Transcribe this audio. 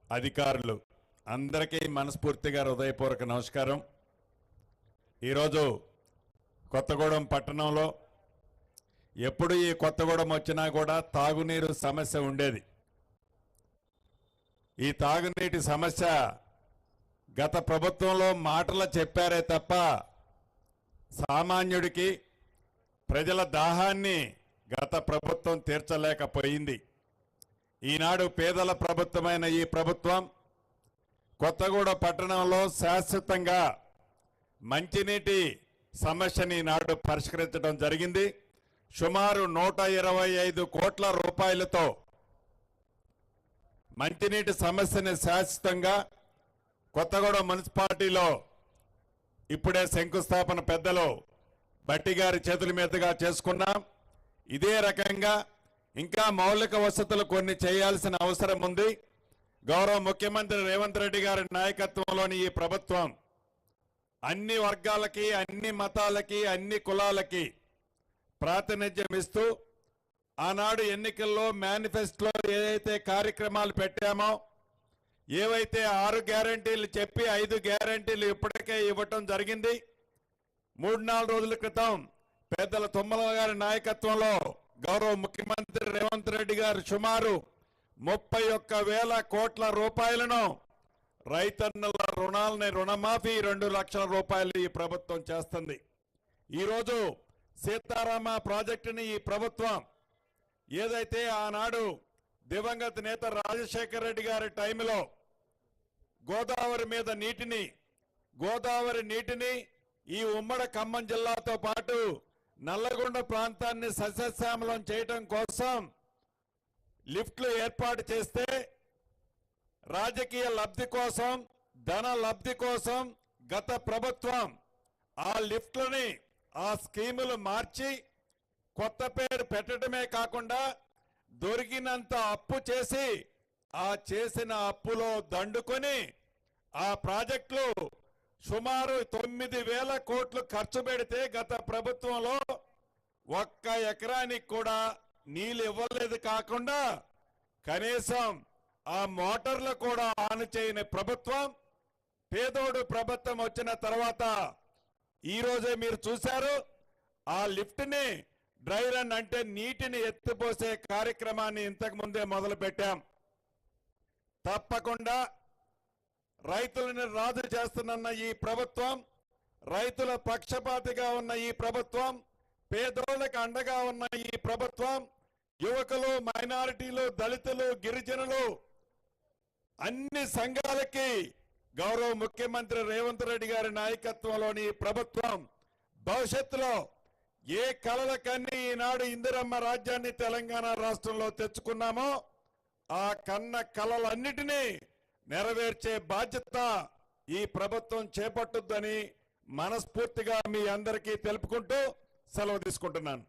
అధికారులు అందరికీ మనస్ఫూర్తిగా హృదయపూర్వక నమస్కారం. ఈరోజు కొత్తగూడెం పట్టణంలో ఎప్పుడు ఈ కొత్తగూడెం వచ్చినా కూడా తాగునీరు సమస్య ఉండేది. ఈ తాగునీటి సమస్య గత ప్రభుత్వంలో మాటలు చెప్పారే తప్ప సామాన్యుడికి ప్రజల దాహాన్ని గత ప్రభుత్వం తీర్చలేకపోయింది. ఈనాడు పేదల ప్రభుత్వమైన ఈ ప్రభుత్వం కొత్తగూడెం పట్టణంలో శాశ్వతంగా మంచినీటి సమస్యని ఈనాడు పరిష్కరించడం జరిగింది. సుమారు 125 కోట్ల రూపాయలతో మంచినీటి సమస్యని శాశ్వతంగా కొత్తగూడెం మున్సిపాలిటీలో ఇప్పుడే శంకుస్థాపన పెద్దలు బట్టి గారి చేతుల మీదుగా చేసుకున్నాం. ఇదే రకంగా ఇంకా మౌలిక వసతులు కొన్ని చేయాల్సిన అవసరం ఉంది. గౌరవ ముఖ్యమంత్రి రేవంత్ రెడ్డి గారి నాయకత్వంలోని ఈ ప్రభుత్వం అన్ని వర్గాలకి, అన్ని మతాలకి, అన్ని కులాలకి ప్రాతినిధ్యం ఇస్తూ ఆనాడు ఎన్నికల్లో మేనిఫెస్టోలో ఏదైతే కార్యక్రమాలు పెట్టామో, ఏవైతే 6 గ్యారంటీలు చెప్పి 5 గ్యారంటీలు ఇప్పటికే ఇవ్వటం జరిగింది. 3-4 రోజుల క్రితం పెద్దల తుమ్మల గారి నాయకత్వంలో గౌరవ ముఖ్యమంత్రి రేవంత్ రెడ్డి గారు సుమారు 31,000 కోట్ల రూపాయలను రైతన్నల రుణాలని రుణమాఫీ 2 లక్షల రూపాయలు ఈ ప్రభుత్వం చేస్తుంది. ఈరోజు సీతారామ ప్రాజెక్టుని ఈ ప్రభుత్వం ఏదైతే ఆనాడు దివంగత నేత రాజశేఖర రెడ్డి గారి టైంలో గోదావరి నీటిని ఈ ఉమ్మడి ఖమ్మం జిల్లాతో పాటు నల్లగొండ ప్రాంతాన్ని సస్యశ్యామలం చేయడం కోసం లిఫ్ట్లు ఏర్పాటు చేస్తే రాజకీయ లబ్ధి కోసం, ధన లబ్ధి కోసం గత ప్రభుత్వం ఆ లిఫ్ట్లని, ఆ స్కీములు మార్చి కొత్త పేరు పెట్టడమే కాకుండా దొరికినంత అప్పు చేసి ఆ చేసిన అప్పులో దండుకొని ఆ ప్రాజెక్టులు సుమారు 9,000 కోట్లు ఖర్చు పెడితే గత ప్రభుత్వంలో 1 ఎకరానికి కూడా నీళ్ళు ఇవ్వలేదు. కాకుండా కనీసం ఆ మోటార్లు కూడా ఆన్ చేయని ప్రభుత్వం పేదోడు ప్రభుత్వం వచ్చిన తర్వాత ఈ రోజే మీరు చూశారు, ఆ లిఫ్ట్ ని డ్రై రన్ అంటే నీటిని ఎత్తిపోసే కార్యక్రమాన్ని ఇంతకు ముందే మొదలు పెట్టాం. తప్పకుండా రైతులను రాజు చేస్తున్న ఈ ప్రభుత్వం, రైతుల పక్షపాతిగా ఉన్న ఈ ప్రభుత్వం, పేదోళ్ళకి అండగా ఉన్న ఈ ప్రభుత్వం, యువకులు, మైనారిటీలు, దళితులు, గిరిజనులు అన్ని సంఘాలకి గౌరవ ముఖ్యమంత్రి రేవంత్ రెడ్డి గారి నాయకత్వంలోని ప్రభుత్వం భవిష్యత్తులో ఏ కలలకన్నీ ఈనాడు ఇందిరమ్మ రాజ్యాన్ని తెలంగాణ రాష్ట్రంలో తెచ్చుకున్నామో ఆ కన్న కలలన్నిటినీ నెరవేర్చే బాధ్యత ఈ ప్రభుత్వం చేపట్టుద్దని మనస్ఫూర్తిగా మీ అందరికీ తెలుపుకుంటూ సెలవు తీసుకుంటున్నాను.